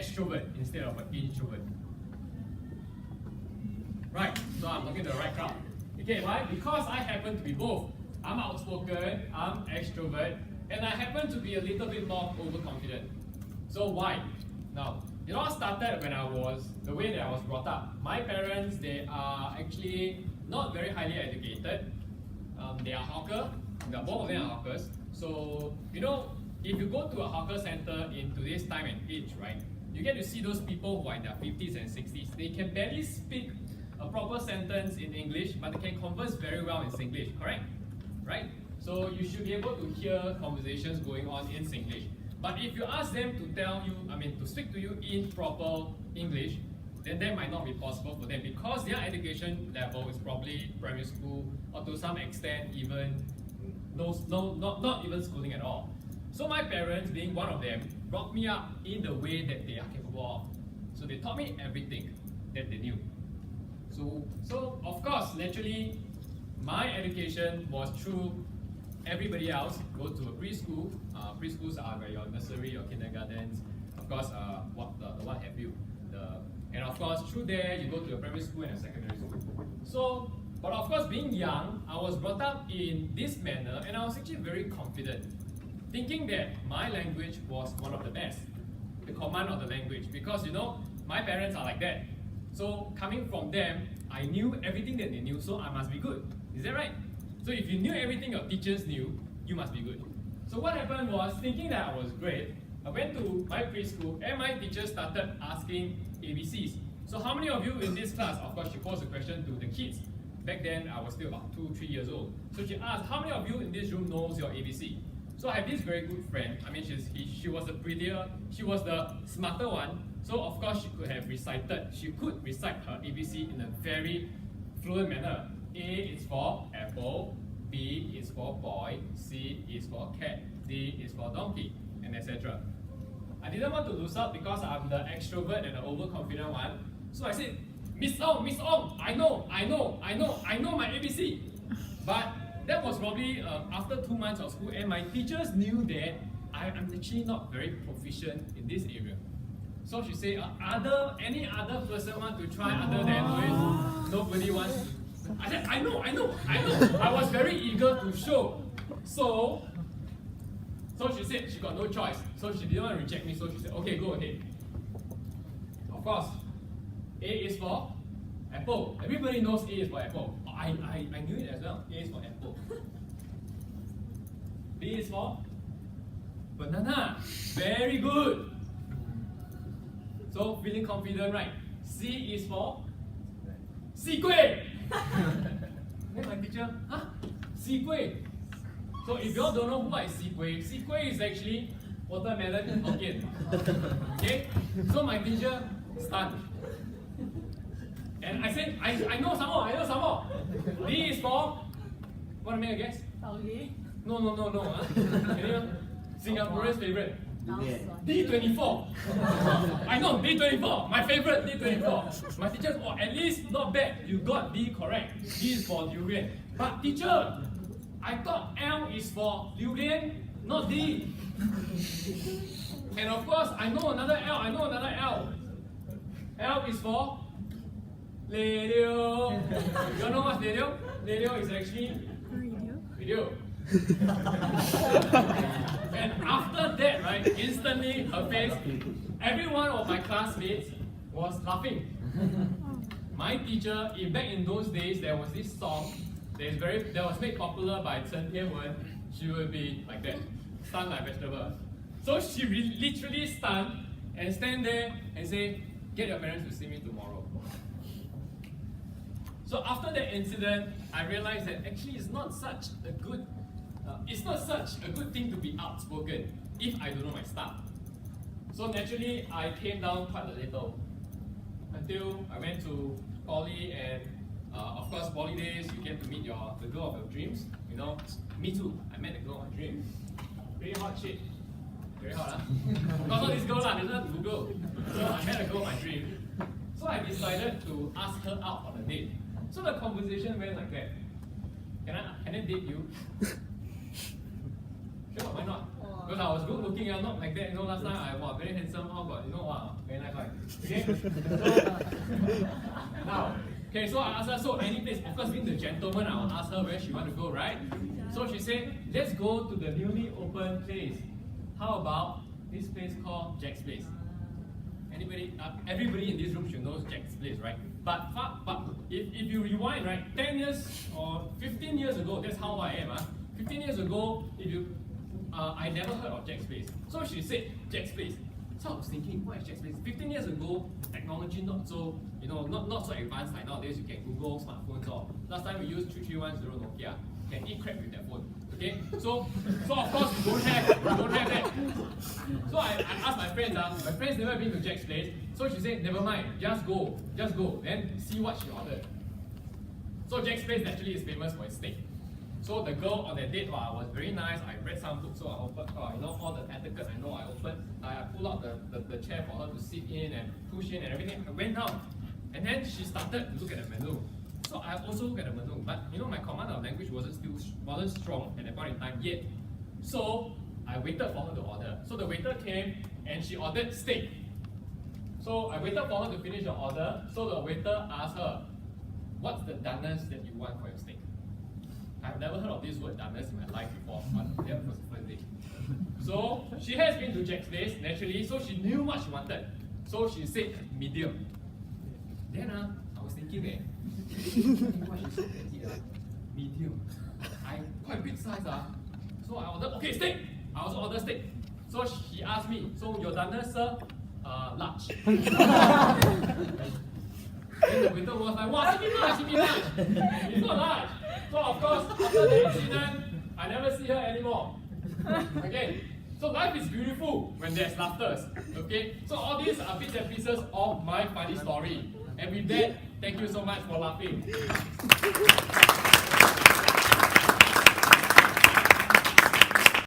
extrovert instead of an introvert. Right, so I'm talking to the right crowd. Okay, why? Because I happen to be both. I'm outspoken, I'm extrovert, and I happen to be a little bit more overconfident. So why? Now, it all started when the way that I was brought up. My parents, they are actually not very highly educated. They are hawker, both of them are hawkers. So, if you go to a hawker center in today's time and age, right, you get to see those people who are in their 50s and 60s. They can barely speak a proper sentence in English, but they can converse very well in Singlish, correct? Right? So you should be able to hear conversations going on in Singlish. But if you ask them to speak to you in proper English, then that might not be possible for them because their education level is probably primary school or to some extent even not even schooling at all. So my parents, being one of them, brought me up in the way that they are capable of. So they taught me everything that they knew. So of course, naturally, my education was through everybody else. Go to a preschool. Preschools are where your nursery, your kindergartens, of course, what have you. And of course, through there, you go to a primary school and a secondary school. So, but of course, being young, I was brought up in this manner, and I was actually very confident, thinking that my language was one of the best, the command of the language, because my parents are like that. So coming from them, I knew everything that they knew, so I must be good. Is that right? So if you knew everything your teachers knew, you must be good. So what happened was, thinking that I was great, I went to my preschool and my teacher started asking ABCs. So how many of you in this class, of course she posed a question to the kids. Back then I was still about 2-3 years old. So she asked, how many of you in this room knows your ABC? So I have this very good friend. She was the smarter one. So of course she could recite her ABC in a very fluent manner. A is for apple, B is for boy, C is for cat, D is for donkey, and etc. I didn't want to lose out because I'm the extrovert and the overconfident one. So I said, Miss Ong, I know my ABC. But that was probably after 2 months of school, and my teachers knew that I'm actually not very proficient in this area. So she said, any other person want to try other than Louis? Nobody wants to. I said, I know. I was very eager to show. So she said she got no choice. So she didn't want to reject me. So she said, okay, go ahead. Of course, A is for apple. Everybody knows A is for apple. I knew it as well. A is for apple. B is for banana. Very good. So feeling confident, right? C is for si kueh. Then my teacher, si kueh. So if you all don't know what is si kueh is actually watermelon in Hokkien. Okay? So my teacher stunned. And I said, I know some more. D is for, want to make a guess? No. Anyone? Singaporean's favorite? D24. I know, D24. My favorite, D24. My teacher, at least not bad. You got D correct. D is for durian. But teacher, I thought L is for durian, not D. And of course, I know another L. L is for radio. You know what's radio? Radio is actually video. And after that, right, instantly her face, every one of my classmates was laughing. My teacher, back in those days, there was this song that was made popular by Chen Tianwen. She would be like that, stunned like vegetable. So she literally stunned and stand there and say, get your parents to see me tomorrow. So after that incident, I realized that actually it's not such a good thing to be outspoken if I don't know my stuff. So naturally, I came down quite a little until I went to poly, and of course, poly days you get to meet the girl of your dreams. Me too. I met the girl of my dreams. Pretty hot shit. Very hot, huh? Not this girl, this is not Google. So I met a girl of my dream. So I decided to ask her out on a date. So the conversation went like that. Can I date you? Sure, why not? Because I was good looking, not like that. Last time I was very handsome, but very Okay? Now, okay, so I asked her, so any place, of course being the gentleman, I'll ask her where she want to go, right? So she said, let's go to the newly opened place. How about this place called Jack's Place? Anybody, everybody in this room should know Jack's Place, right? But if you rewind, right, 10 years or 15 years ago, that's how I am. 15 years ago, I never heard of Jack's Place. So she said Jack's Place. So I was thinking, what is Jack's Place? 15 years ago, technology not so, not so advanced like nowadays. You can Google smartphones or last time we used 3310 Nokia. You can eat crap with that phone. Okay? So of course we don't have that. So I asked my friends, my friends never been to Jack's Place. So she said, never mind, just go, then see what she ordered. So Jack's Place actually is famous for its steak. So the girl on that date was very nice. I read some books, so I opened, all the etiquette I know. I pulled out the chair for her to sit in and push in and everything. I went down, and then she started to look at the menu. So I also looked at the menu, but my command of language wasn't strong at that point in time yet. So I waited for her to order. So the waiter came and she ordered steak. So I waited for her to finish the order. So the waiter asked her, "What's the doneness that you want for your steak?" I've never heard of this word doneness in my life before, but that was the first day. So she has been to Jack's Place naturally, so she knew what she wanted. So she said medium. Then I was thinking, why she's so fancy, medium. I quite big size, So I ordered, okay, steak. I also ordered steak. So she asked me, so your doneness, sir, large. Then the waiter was like, wow, give me large. It's not large. So of course, after the incident, I never see her anymore. Okay, so life is beautiful when there's laughter. Okay, so all these are bits and pieces of my funny story. And with that, thank you so much for laughing.